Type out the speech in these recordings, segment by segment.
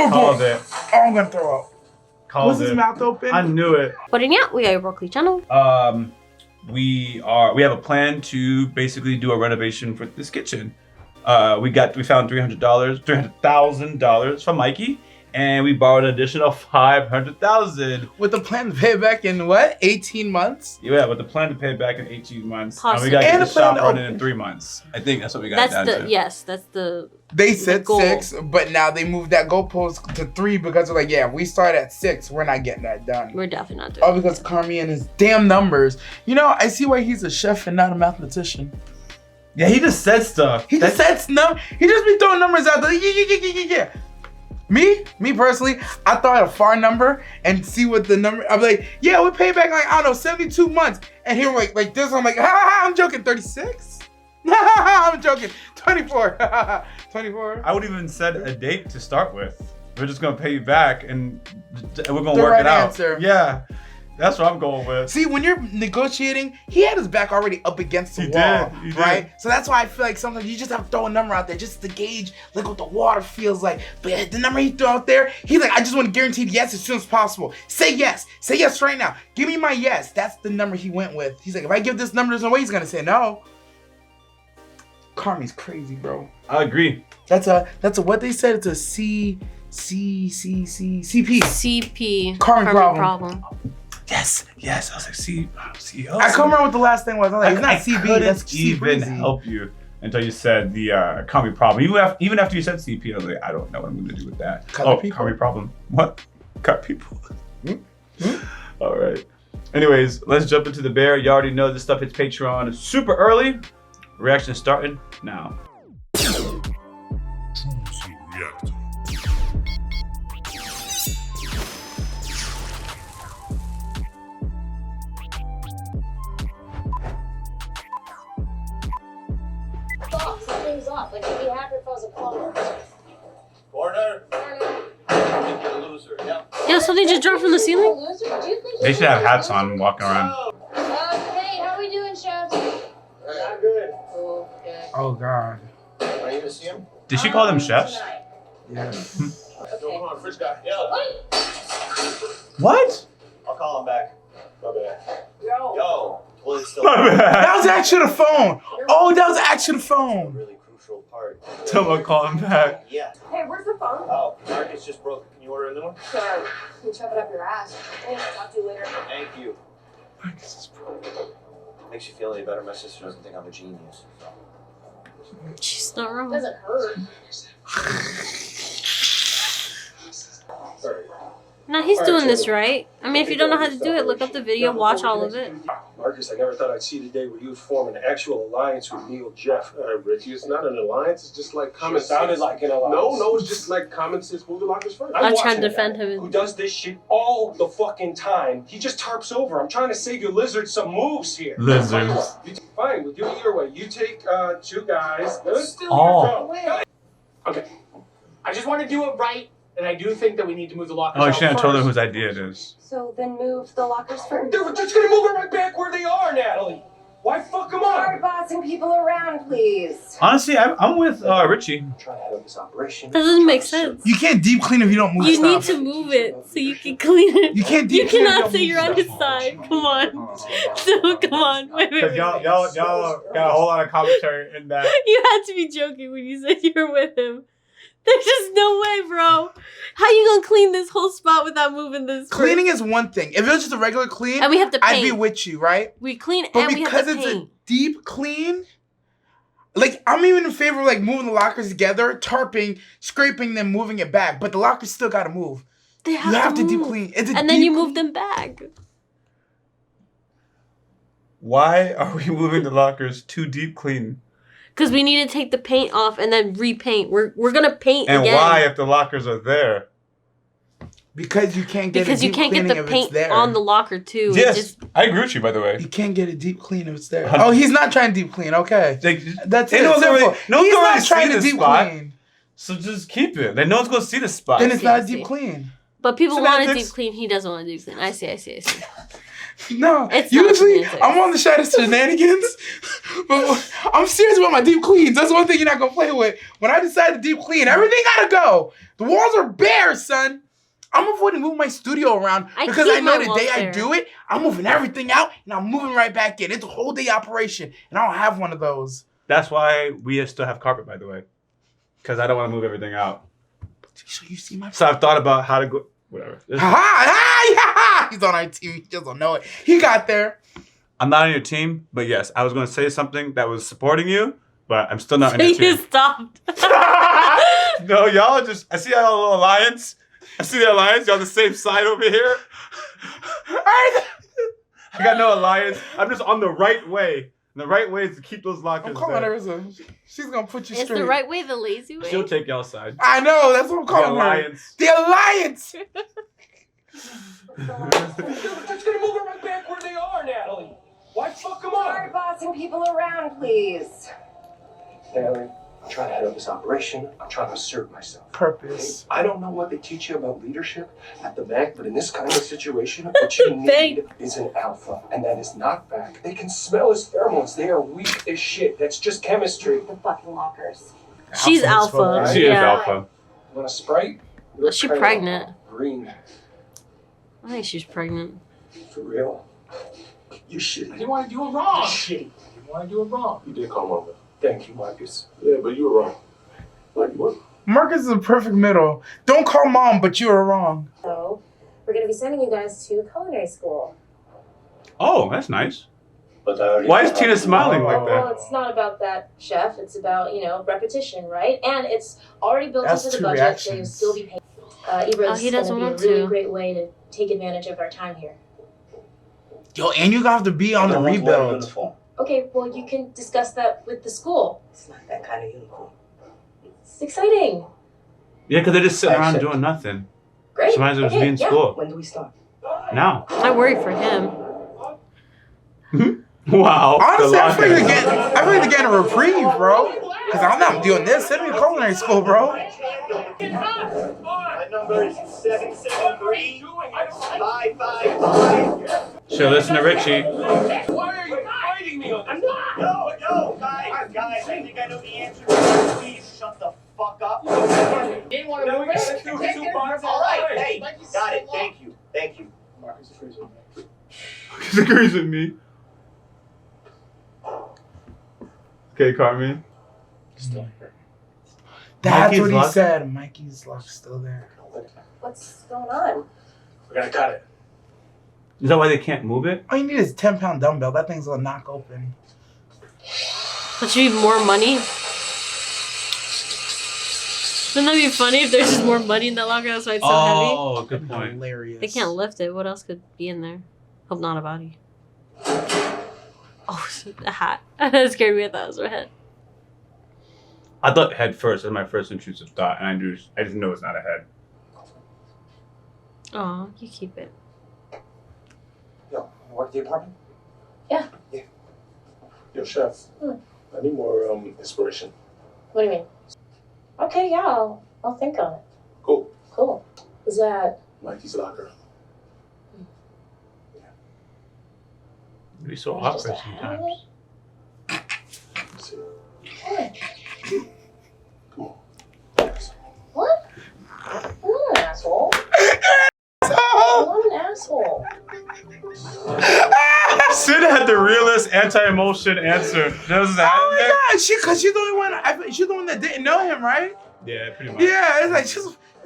Called it. Oh, I'm gonna throw up. Was his mouth open? I knew it. What in ya? We are Yaboyrocklee channel. We have a plan to basically do a renovation for this kitchen. We found $300,000 from Mikey, and we borrowed an additional $500,000 with the plan to pay it back in what? 18 months? Yeah, with the plan to pay it back in 18 months. Possibly. And we got to get the shop running open in 3 months. I think that's what we got down to. Yes, that's the. They said goal. 6, but now they moved that goalpost to 3 because they're like, yeah, if we start at 6, we're not getting that done. We're definitely not doing Oh, because Carmi and his damn numbers. You know, I see why he's a chef and not a mathematician. Yeah, he just said stuff. He just said stuff. He just be throwing numbers out there. Yeah. Me personally, I throw out a far number and see what the number. I'm like, yeah, we pay back like, I don't know, 72 months. And here like this, I'm like, I'm joking, 36? I'm joking, 24. 24. I would even set a date to start with. We're just gonna pay you back and we're gonna The work right it out. answer. Yeah, that's what I'm going with. See, when you're negotiating, he had his back already up against the wall, right? So that's why I feel like sometimes you just have to throw a number out there just to gauge like what the water feels like. But the number he threw out there, he's like, I just want to guarantee yes as soon as possible. Say yes right now. Give me my yes. That's the number he went with. He's like, if I give this number, there's no way he's gonna say no. Carmi's crazy, bro. I agree. That's a what they said. It's a CP. CP. Carmi problem. Yes. I was like, CEO. I can't remember what the last thing was. I was like, it's not CB. That's even C-breezy. help you until you said the Carmi problem. Even after you said CP, I was like, I don't know what I'm gonna do with that. Cut people? Carmi problem. What? Cut people. All right. Anyways, let's jump into the bear. You already know this stuff hits Patreon super early. Reaction is starting now. Something's up. Like, I'd be happy if I was a plumber. Corner. Think you're a loser. Yep. Yo, something just dropped from the ceiling? Loser? Do you think They should have hats on walking around. Hey, how we doing, chef? Not good. Okay. Oh God. Are you gonna see him? Did she call them chefs? Yes. Come on, first guy. Yeah. What? I'll call him back. My bad. Yo. Yo. Well, it's still My bad. That was actually the phone. Oh, that was actually the a phone. really crucial part. Someone call him back. Yeah. Hey, where's the phone? Oh, Marcus just broke. Can you order a new one? Sure. You can shove it up your ass. Thanks. Talk to you later. Thank you. Makes you feel any better. My sister doesn't think I'm a genius. She's not wrong. Doesn't hurt. Nah, he's doing this right. I mean, if you don't know how to do it, look up the video, watch all of it. Marcus, I never thought I'd see the day where you would form an actual alliance with Neil Jeff. Richie, it's not an alliance. It's just like common sense. Sounded like an alliance. No, it's just like common sense. Move the lockers first. I'll try watching to a defend guy him. Who does this shit all the fucking time? He just tarps over. I'm trying to save your lizard some moves here. Lizards. Fine, we'll do it your way. You take 2 guys. Good. Still Oh. Okay. I just want to do it right, and I do think that we need to move the lockers. Oh, you out shouldn't have told her first. whose idea it is. So then move the lockers first. They're just gonna move it right back where they are, Natalie. Why fuck them Start up? bossing people around, please. Honestly, I'm with Richie. Try to head up this operation. That doesn't make sense. You can't deep clean if you don't move You stuff. need to move it so you can clean it. You can't You deep clean if cannot don't say move you're on stuff. his side. Come on. So, come on. Wait. Y'all got a whole lot of commentary in that. You had to be joking when you said you were with him. There's just no way, bro. How you gonna clean this whole spot without moving this? Cleaning is one thing. If it was just a regular clean, And we have to paint. I'd be with you, right? We clean But and we have because to it's paint. a deep clean, like I'm even in favor of like moving the lockers together, tarping, scraping them, moving it back. But the lockers still gotta move. They You have to deep move. clean. It's a And then deep you move clean. them back. Why are we moving the lockers too deep clean? Because we need to take the paint off and then repaint. We're gonna paint And again. why, if the lockers are there? Because you can't get Because a you deep can't get cleaning the if paint it's there. on the locker too. It Yes, just- I agree with you, by the way. You can't get a deep clean if it's there. Oh, he's not trying to deep clean. Okay, that's They it. know Simple. no one's He's gonna not see trying to the deep spot. clean. So just keep it. Then no one's gonna see the spot. Then it's not a I see. deep clean. But people want a Semantics. deep clean. He doesn't want a deep clean. I see. No, It's not usually semantics. I'm on the side of shenanigans, but I'm serious about my deep cleans. That's one thing you're not gonna play with. When I decide to deep clean, everything gotta go. The walls are bare, son. I'm avoiding moving my studio around because I know the day I do it, I'm moving everything out and I'm moving right back in. It's a whole day operation, and I don't have one of those. That's why we still have carpet, by the way, because I don't want to move everything out. So you see my. So I've thought about how to go. Whatever. He's on our team. He just don't know it. He got there. I'm not on your team, but yes, I was going to say something that was supporting you, but I'm still not on your You team. stopped. No, y'all just. I see y'all a little alliance. I see the alliance. Y'all on the same side over here. I got no alliance. I'm just on the right way. And the right way is to keep those lockers. I'm calling there. her. She's gonna put you It's straight. the right way, the lazy way. She'll take y'all side. I know. That's what I'm The calling her. alliance. The alliance. They're just gonna move them right back where they are, Natalie. Why fuck them Start up? bossing people around, please. Natalie, I'm trying to head up this operation. I'm trying to assert myself. Purpose. I don't know what they teach you about leadership at the bank, but in this kind of situation, what you need is an alpha, and that is not back. They can smell his pheromones. They are weak as shit. That's just chemistry. The fucking lockers. She's alpha. right? She is Yeah. alpha. Want a Sprite? Is she pregnant? Green. I think she's pregnant. For real? You shitty. I didn't want to do it wrong. Shitty. I didn't want to do it wrong. You did call Mama. Thank you, Marcus. Yeah, but you were wrong. Like what? Marcus is a perfect middle. Don't call mom, but you are wrong. So, we're gonna be sending you guys to culinary school. Oh, that's nice. But I already Why is Tina smiling like Well, that? it's not about that, chef. It's about, repetition, right? And it's already built That's into the two budget, so you'll reactions. still be paying. Ibra's he doesn't gonna want be a really to. great way to take advantage of our time here. Yo, and you have to be on the rebuild. Okay, well, you can discuss that with the school. It's not that kind of uniform. It's exciting. Yeah, because they're just sitting around Accent. doing nothing. Great. So might as well just Okay, be in yeah. school. When do we start? Now. I worry for him. Wow. Honestly, I The figured lockers. to get a reprieve, bro. Because I'm not doing this. Send me to culinary school, bro. My number is 773-555. She'll listen to Richie. Why are you fighting me on this? I'm not. No, guys, I think I know the answer. Please shut the fuck up. Didn't want to Now we move gotta it. do two bars All right, at a time. hey, got it. Thank you. Thank you. Marcus agrees with me. He agrees with me. Okay, Carmen. Still here. That's Mikey's what he lock? said. Mikey's lock's still there. What's going on? We gotta cut it. Is that why they can't move it? All you need is a 10-pound dumbbell. That thing's gonna knock open. But you need more money? Wouldn't that be funny if there's just more money in that locker? That's why it's so heavy. Oh, good point. Hilarious. They can't lift it. What else could be in there? Hope not a body. Oh, a hat. That scared me. I thought it was a head. I thought head first. That's my first intrusive thought, and I just know it's not a head. Oh, you keep it. Yo, work the apartment? Yo, chef. I need more inspiration. What do you mean? Okay, yeah, I'll think on it. Cool. Cool. Is that Mikey's locker. It'd be so It's just awkward a sometimes. Let's see. Come on. what? I'm not an asshole. I'm not an asshole. Sid had the realest anti-emotion answer. Does that? Oh my god, she's the only one. She's the one that didn't know him, right? Yeah, pretty much. Yeah, it's like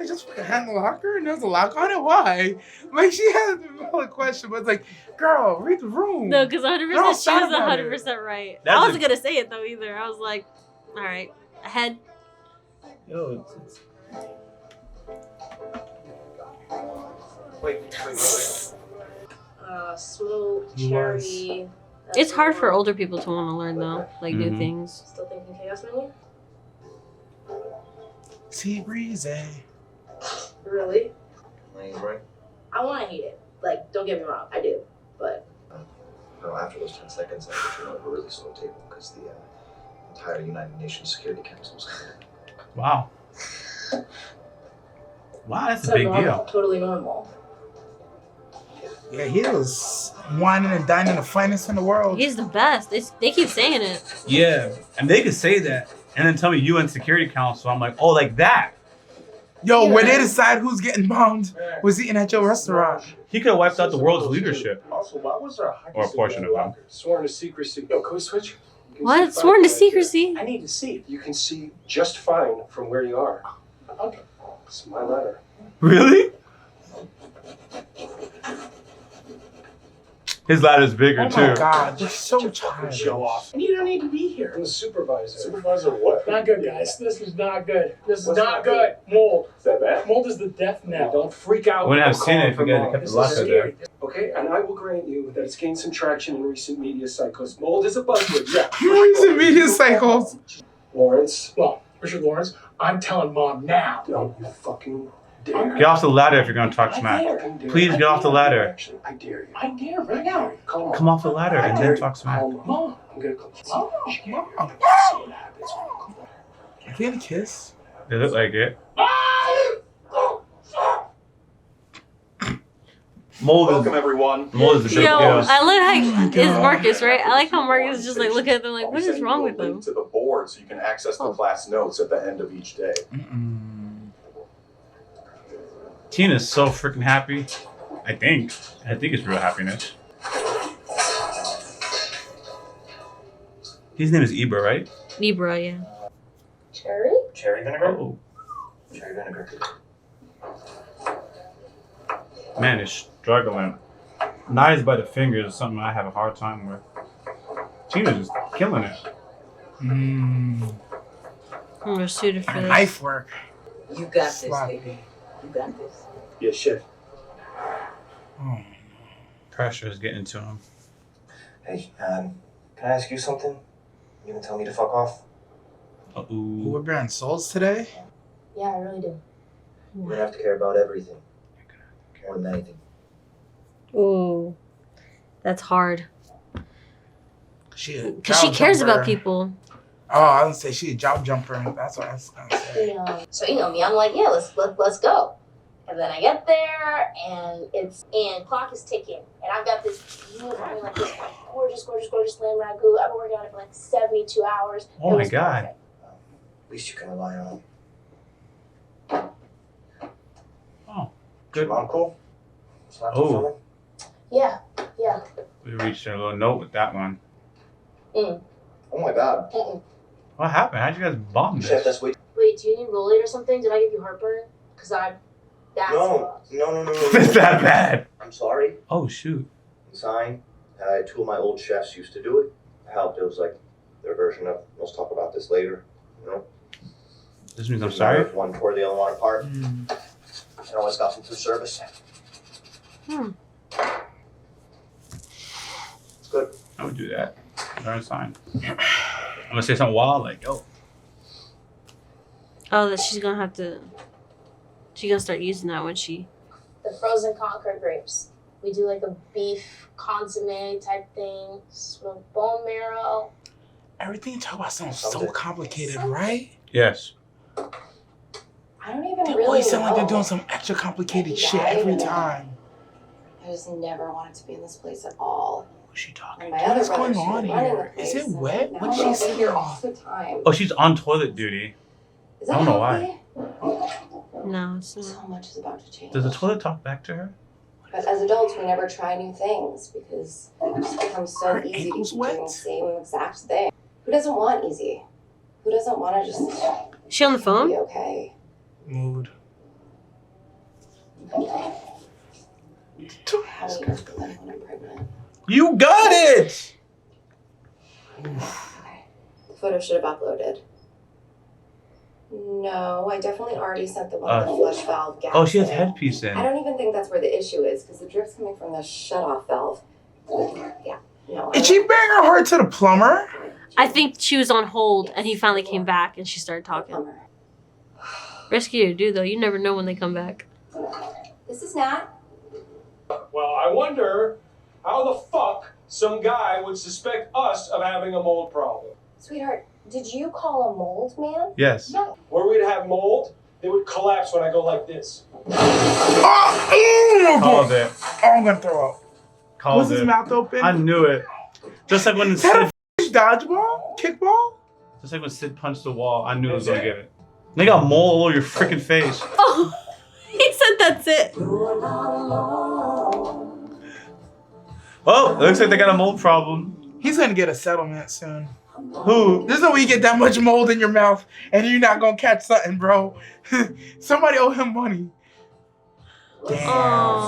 just fucking hand the locker and there's a lock on it. Why? Like she had a valid question, but it's like, girl, read the room. No, because 100% They're all she sad was about 100% right. That's I wasn't a- going to say it, though, either. I was like, all right, a head. Yo, Wait. Smoke, He cherry. It's hard for older people to want to learn, though. Like, new Mhm. things. Still thinking chaos menu? Sea breezy. Really? Lane's right. I want to hate it. Like, don't get me wrong, I do. But No, after those 10 seconds, I put you on a really slow table because the entire United Nations Security Council was coming in. wow. Wow, that's it's a big normal, deal. totally normal. Yeah, he was whining and dining the finest in the world. He's the best. They keep saying it. Yeah, and they could say that and then tell me UN Security Council. I'm like, oh, like that. Yo, when they decide who's getting bombed, was eating at your restaurant. He could have wiped out the world's leadership. Also, why was there a Or a portion of them. Sworn to secrecy. Yo, can we switch? You can What? see Sworn to fine right secrecy? there. I need to see. You can see just fine from where you are. Okay. It's my letter. Really? His ladder's bigger Oh too. my god, they're so childish. Show off. And you don't need to be here. I'm the supervisor. Supervisor what? Not good, guys. This is not good. This is What's not not good. Mold. Is that bad? Mold is the death Now, knell. don't freak out. I wouldn't have I'm seen it calling if you for guys had mom. kept This the is locker there. scary. Okay, and I will grant you that it's gained some traction in recent media cycles. Mold is a buzzword, yeah. Recent media cycles. Lawrence, Well, Richard Lawrence, I'm telling mom now. don't you fucking dare. Get off the ladder if you're gonna talk I smack. dare. Fucking dare. Please get off the ladder. Actually, I dare you. I dare right now. Come on. Come off the ladder I and dare then you. talk smack. Come on. Mom. I'm gonna come. Mom. See what happens. Are they gonna kiss? They look like it. Mold Welcome, everyone. is a big Yo, deal. I like how my it's God. Marcus, right? I like how Marcus is just like looking at them like, I'll what be is sending wrong you a with link them? to the board so you can access the Oh. class notes at the end of each day. Tina's so freaking happy. I think it's real happiness. His name is Ibra, right? Libra, yeah. Cherry? Cherry vinegar? Oh, Cherry vinegar. man, it's struggling. Knives by the fingers is something I have a hard time with. Tina's just killing it. Mmm. I'm more suited for this. Knife work. You got this, Sloppy. baby. You got this. Yeah, chef. Oh. Pressure is getting to him. Hey, can I ask you something? You gonna tell me to fuck off? Ooh, we're bearing souls today? Yeah, I really do. You're gonna have to care about everything. More than anything. Ooh, that's hard. She Because she cares about people. Oh, I was gonna say she a job jumper. That's what I was gonna say. So you know me, I'm like, yeah, let's go. And then I get there, and clock is ticking, and I've got this beautiful, like this gorgeous lamb ragu. I've been working on it for like 72 hours. Oh It my was God. perfect. At least you can rely on. Oh, Good. good. Your mom cool? It's not Oh. too funny? Yeah. We reached a little note with that one. Oh my god. What happened? How'd you guys bomb Chef, this? that's way. Wait, do you need Rolade or something? Did I give you heartburn? That's No. It's that bad. I'm sorry. Oh shoot. Sign. Two of my old chefs used to do it. I helped. It was like their version of let's talk about this later. You know? This means I'm sorry. One tore the other one apart. Mm. And always got some through service. Hmm. It's good. I would do that. Learn sign. I'm gonna say something wild like, yo. Oh, that she's gonna have to. She's gonna start using that when she. the frozen Concord grapes. We do like a beef consomme type thing, with bone marrow. Everything you talk about sounds so complicated, right? Yes. I don't even They really always sound know. like they're doing some extra complicated shit every time. I just never wanted to be in this place at all. What's she talking And my about? other What's going brothers on were running the here? Is place, it and wet? now What did I'm she over here say? all the time. Oh, she's on toilet duty. Is I that don't know why. healthy? No, it's not. So much is about to change. Does the toilet talk back to her? But as adults, we never try new things because it just becomes so Her easy to ankle's keep doing wet? the same exact thing. Who doesn't want easy? Who doesn't want to just Is she on the phone? be okay? Mood. How do you know when I'm pregnant? You got it! Okay. The photo should have uploaded. No, I definitely already sent the one with the flush valve gap. Oh, she has in. headpiece in. I don't even think that's where the issue is because the drip's coming from the shut-off valve. Yeah, no. Did she bring her to the plumber? I think she was on hold and he finally came back and she started talking. Plumber. Risky to do though. You never know when they come back. This is Nat. Well, I wonder how the fuck some guy would suspect us of having a mold problem. Sweetheart, did you call a mold man? Yes. No. Were we to have mold, they would collapse when I go like this. Oh, Called it. I'm gonna throw up. Called Was his it. mouth open? I knew it. Just like when Is that a dodgeball? Kickball? Just like when Sid punched the wall, I knew it was gonna get it. They got a mole all over your freaking face. Oh, he said that's it. Well, it looks like they got a mole problem. He's gonna get a settlement soon. Who? There's no way you get that much mold in your mouth and you're not gonna catch something, bro. Somebody owe him money. Damn.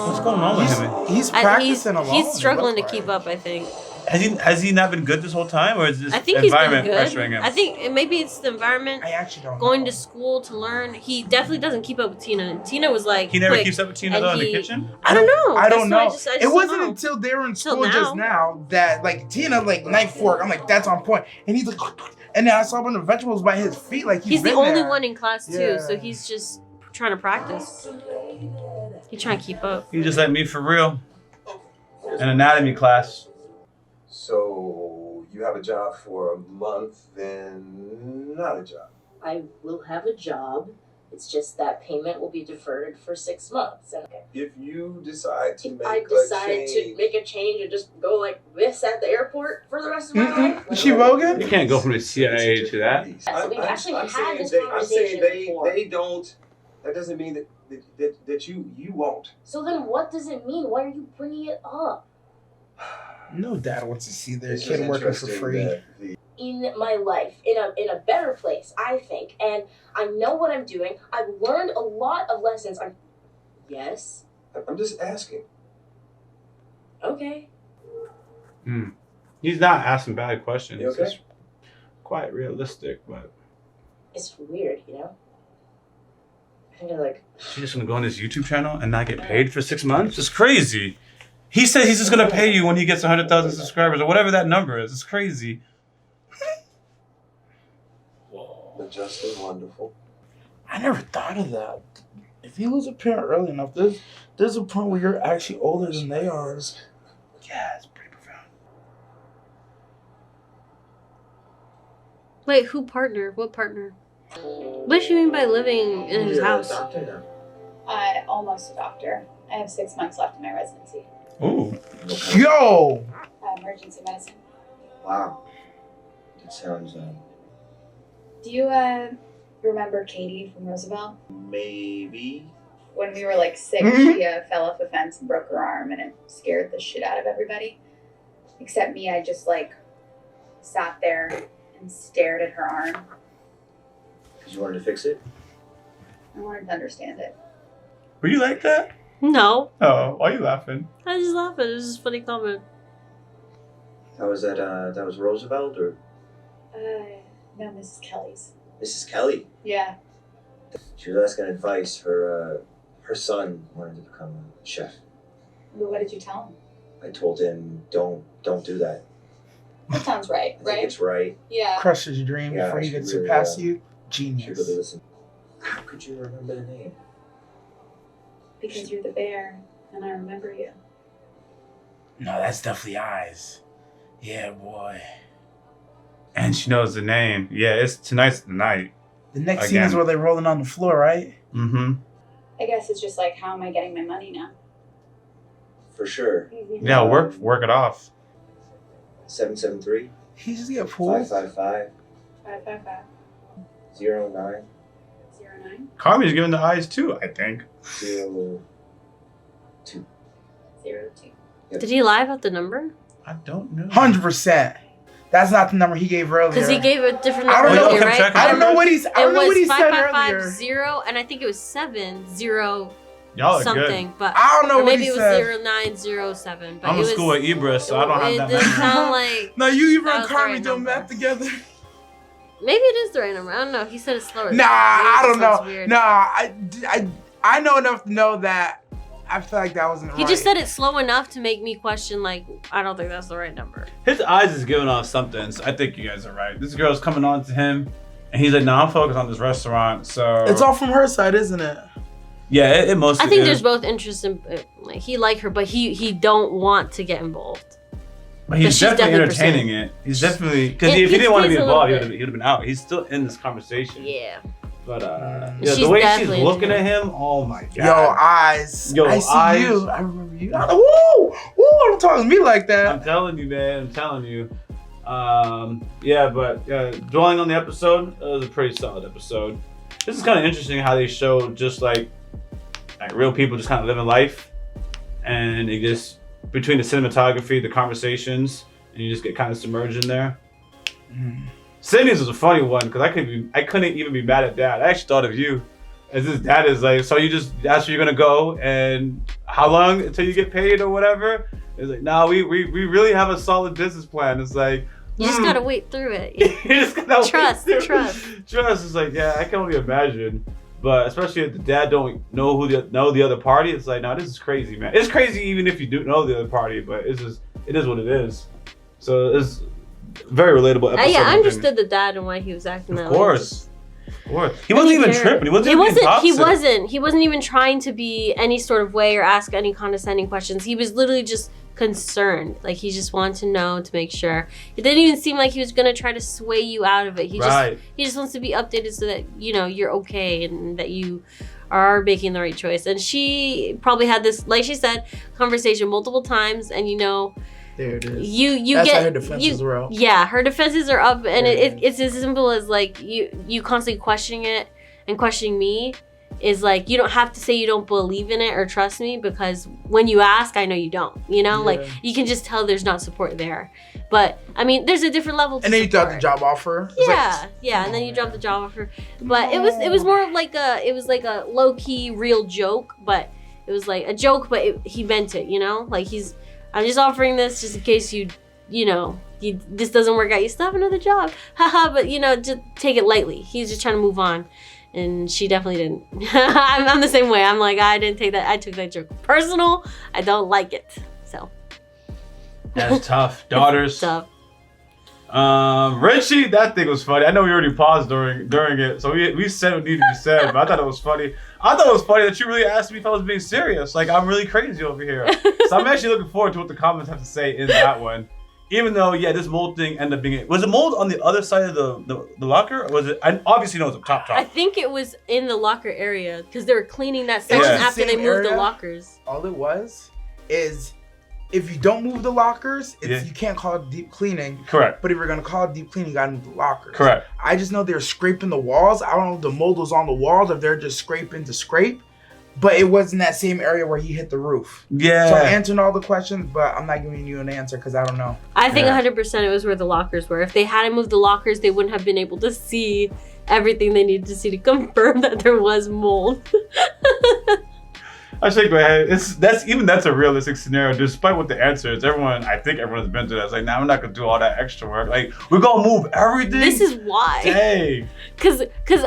What's going on with him? He's practicing alone. He's struggling to keep up, I think. Has he not been good this whole time, or is this I think he's been environment good. pressuring him? I think maybe it's the environment. I actually don't Going know. to school to learn. He definitely doesn't keep up with Tina. And Tina was like, He never quick, keeps up with Tina and though in the he- kitchen. I don't know. I don't know. I just It don't wasn't know. until they were in Till school just now that like Tina like knife fork. I'm like that's on point. And he's like, and then I saw one of the vegetables by his feet. Like He's the been only there. one in class too, Yeah. so he's just trying to practice. He's trying to keep up. He just like me for real. An anatomy class. So you have a job for a month, then not a job. I will have a job. It's just that payment will be deferred for 6 months. And If you decide to if make I a decide to change, make a change and just go like this at the airport for the rest of my life, Is she Rogan? You can't go from the CIA to that. So we've actually had saying this I'm saying conversation before. they don't. That doesn't mean that you won't. So then what does it mean? Why are you bringing it up? No dad wants to see their It's kid just working for interesting free. that the- In my life, in a better place, I think. And I know what I'm doing. I've learned a lot of lessons. Yes. I'm just asking. Okay. He's not asking bad questions. You okay? It's quite realistic, but It's weird, you know? I think like she's just gonna go on his YouTube channel and not get paid for 6 months? It's crazy. He said he's just gonna pay you when he gets 100,000 subscribers or whatever that number is. It's crazy. Majestic, wonderful. I never thought of that. If you lose a parent early enough, there's a point where you're actually older than they are. Yeah, it's pretty profound. Wait, who partner? What partner? What does she mean by living in his house? Almost a doctor. I have 6 months left in my residency. Ooh. Yo! Emergency medicine. Wow. That sounds, Do you remember Katie from Roosevelt? maybe. When we were like 6, Mhm. she fell off a fence and broke her arm, and it scared the shit out of everybody. Except me, I just like sat there and stared at her arm. Because you wanted to fix it? I wanted to understand it. Were you like that? No, Oh, why are you laughing? I was just laughing. It was just a funny comment. How was that, that was Roosevelt or No, Mrs. Kelly's. Mrs. Kelly? Yeah. She was asking advice. Her son wanted to become a chef. But what did you tell him? I told him, don't do that. That sounds right, I think it's right. Yeah. Crush his dream Yeah, before he she gets really, surpass you. Should really Genius. listen. How could you remember the name? Because you're the bear, and I remember you. No, that's definitely eyes. Yeah, boy. And she knows the name. Yeah, tonight's the night. The next scene Again. is where they're rolling on the floor, right? Mm-hmm. I guess it's just like, how am I getting my money now? For sure. Yeah, work it off. 773 He just get pulled. 555 555 09 09 Carmi's giving the eyes too, I think. 02. 02. Did he lie about the number? I don't know. 100%. That's not the number he gave earlier. Because he gave a different I number don't know. earlier, Kept track right? of I don't know what he's. I don't know what he said earlier. 5550, and I think it was 70 Y'all are something, good. but I don't know or what maybe he it was said. 0907. But I'm it in was, school at Ibra, so I don't have it that didn't memory. sound like. No, you even That and was the Carmi right doing number. math together. Maybe it is the right number. I don't know. He said it slower. Nah, Maybe I it don't sounds know. weird. Nah, I know enough to know that I feel like that wasn't right. He just said it slow enough to make me question, like, I don't think that's the right number. His eyes is giving off something, so I think you guys are right. This girl's coming on to him, and he's like, "No, I'm focused on this restaurant." So It's all from her side, isn't it? yeah, it mostly. I think is. there's both interest in, like, he like her, but he don't want to get involved. But he's she's definitely definitely entertaining it. He's definitely because It if he didn't want to piques be me a little involved, he bit. would have been out. He's still in this conversation. Yeah. But yeah, She's the way she's definitely into looking him. at him, oh my god. Yo, eyes. Yo, I see eyes. you. I remember you. Woo! Don't talk to me like that. I'm telling you, man. I'm telling you. Yeah, but dwelling on the episode, it was a pretty solid episode. This is kind of interesting how they show just like real people just kind of living life, and it just between the cinematography, the conversations, and you just get kind of submerged in there. Sydney's was a funny one because I couldn't even be mad at Dad. I actually thought of you as his dad is like, so that's where you're gonna go, and how long until you get paid or whatever? It's like, no, we really have a solid business plan. It's like You just gotta wait through it. you just gotta Trust. Trust is like, yeah, I can only imagine. But especially if the dad don't know the other party, it's like, no, this is crazy, man. It's crazy even if you do know the other party, but it is what it is. So it's very relatable episode. Yeah, I understood the dad and why he was acting that way. Of course. He wasn't even tripping. He wasn't even trying to be any sort of way or ask any condescending questions. He was literally just concerned. Like, he just wanted to know to make sure. It didn't even seem like he was gonna try to sway you out of it. He just wants to be updated so that you're okay and that you are making the right choice. And she probably had this, like she said, conversation multiple times, and there it is. That's how get her defenses were up. Yeah, her defenses are up, and it's as simple as like you constantly questioning it and questioning me is like, you don't have to say you don't believe in it or trust me, because when you ask, I know you don't. Like you can just tell there's not support there. But I mean, there's a different level to and then you support. dropped the job offer. And then you dropped the job offer. But it was more of like a low key real joke, but it was like a joke, but he meant it. Like I'm just offering this just in case this doesn't work out. You still have another job. Haha, but just take it lightly. He's just trying to move on. And she definitely didn't. I'm the same way. I'm like, I didn't take that. I took that joke personal. I don't like it. So. That's tough. Daughters. Tough. Richie, that thing was funny. I know we already paused during it, so we said what needed to be said, but I thought it was funny. I thought it was funny that you really asked me if I was being serious. Like, I'm really crazy over here. So I'm actually looking forward to what the comments have to say in that one. Even though, this mold thing ended up being... Was it mold on the other side of the locker? Or was it... I obviously know it was a top. I think it was in the locker area because they were cleaning that section after they moved the lockers. All it was is... If you don't move the lockers, you can't call it deep cleaning. Correct. But if you're gonna call it deep cleaning, you gotta move the lockers. Correct. I just know they're scraping the walls. I don't know if the mold was on the walls or if they're just scraping to scrape. But it was in that same area where he hit the roof. Yeah. So I'm answering all the questions, but I'm not giving you an answer because I don't know. I think 100% it was where the lockers were. If they hadn't moved the lockers, they wouldn't have been able to see everything they needed to see to confirm that there was mold. I shake my head. That's a realistic scenario, despite what the answer is. I think everyone's been to that. It's like, nah, we're not gonna do all that extra work. Like, we're gonna move everything. This is why. Dang. Cause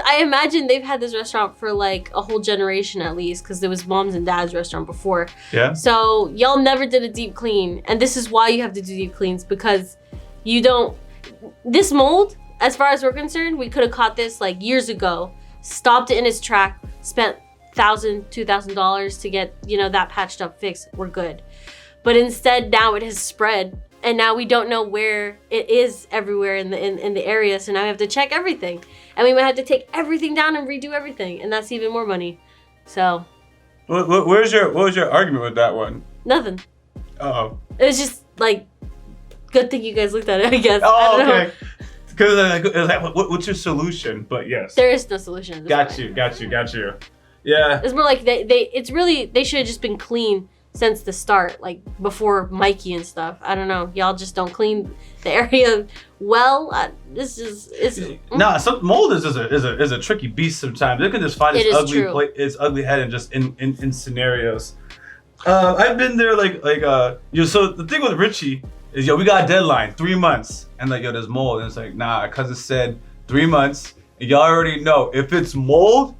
I imagine they've had this restaurant for like a whole generation at least, because there was mom's and dad's restaurant before. Yeah. So y'all never did a deep clean, and this is why you have to do deep cleans, because you don't. This mold, as far as we're concerned, we could have caught this like years ago, stopped it in its track, spent $1,000, $2,000 to get that patched up fixed. We're good. But instead now it has spread, and now we don't know where it is everywhere in the area. So now we have to check everything, and we might have to take everything down and redo everything, and that's even more money. So what was your argument with that one? Nothing. Oh. It was just like, good thing you guys looked at it, I guess. Oh, okay. Because it was like, what's your solution? But yes, there is no solution. Got you. Yeah. It's more like they should have just been clean since the start, like before Mikey and stuff. I don't know. Y'all just don't clean the area well. Some mold is a tricky beast sometimes. It can just find its ugly head in just in scenarios. I've been there so the thing with Richie is we got a deadline, 3 months, and there's mold, and it's like, nah, cause it said 3 months, and y'all already know if it's mold,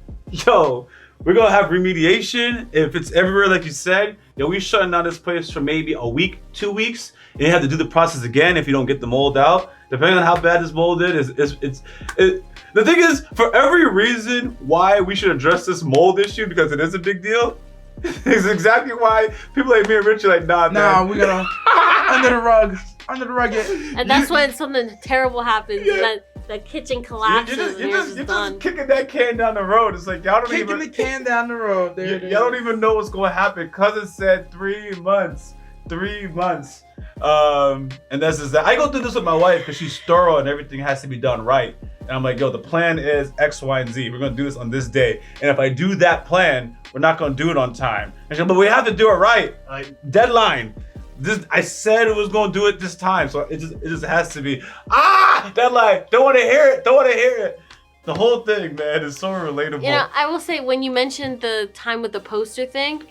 we're gonna have remediation. If it's everywhere, like you said, we shutting down this place for maybe a week, 2 weeks, and you have to do the process again if you don't get the mold out. Depending on how bad this mold is, the thing is, for every reason why we should address this mold issue, because it is a big deal, is exactly why people like me and Richie are like, nah, man. We're gonna under the rug it. And that's when something terrible happens, and then the kitchen collapses. You're and just kicking that can down the road. It's like y'all don't Kicking the can down the road. There it is. Y'all don't even know what's gonna happen. Cousin said 3 months. 3 months. And that's just that. I go through this with my wife because she's thorough and everything has to be done right. And I'm like, yo, the plan is X, Y, and Z. We're gonna do this on this day. And if I do that plan, we're not gonna do it on time. And she's like, but we have to do it right. Like, deadline. I said it was gonna do it this time, so it just has to be deadline. Don't want to hear it. Don't want to hear it. The whole thing, man, is so relatable. You know, I will say when you mentioned the time with the poster thing,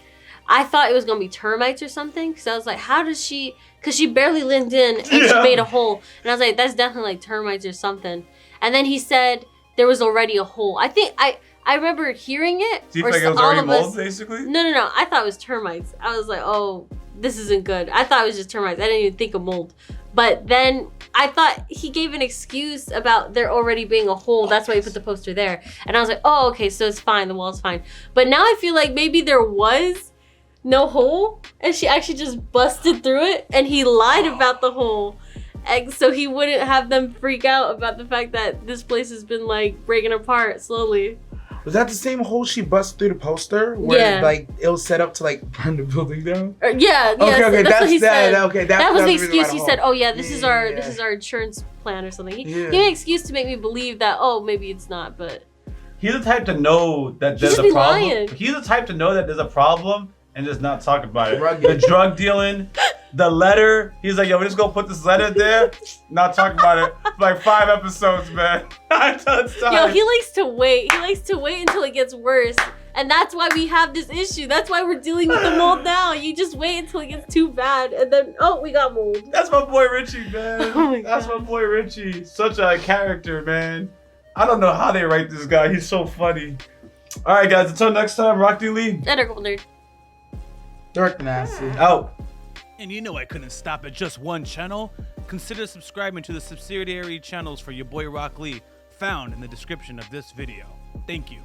I thought it was gonna be termites or something. Because I was like, how does she? Because she barely leaned in and she made a hole, and I was like, that's definitely like termites or something. And then he said there was already a hole. I think I remember hearing it. Do you think it was already mold, basically? No. I thought it was termites. I was like, oh, this isn't good. I thought it was just termites. I didn't even think of mold. But then I thought he gave an excuse about there already being a hole. That's why he put the poster there. And I was like, oh, okay, so it's fine. The wall's fine. But now I feel like maybe there was no hole and she actually just busted through it and he lied about the hole. And so he wouldn't have them freak out about the fact that this place has been like breaking apart slowly. Was that the same hole she busted through the poster? Where like it was set up to like burn the building down? Yeah. Okay, that's what he said. Okay, that was the excuse. He said, "Oh yeah, this is our insurance plan or something." He gave an excuse to make me believe that maybe it's not, but he's the type to know that there's a problem. Lying. He's the type to know that there's a problem and just not talk about it. The drug dealing, the letter. He's like, yo, we're just gonna put this letter there, not talk about it. For like 5 episodes, man. Yo, he likes to wait. He likes to wait until it gets worse. And that's why we have this issue. That's why we're dealing with the mold now. You just wait until it gets too bad and then, we got mold. That's my boy Richie, man. That's my boy Richie. Such a character, man. I don't know how they write this guy. He's so funny. All right, guys. Until next time, Rocklee Lee. Dark Nasty. Out. And you know I couldn't stop at just one channel. Consider subscribing to the subsidiary channels for your boy Rocklee, found in the description of this video. Thank you.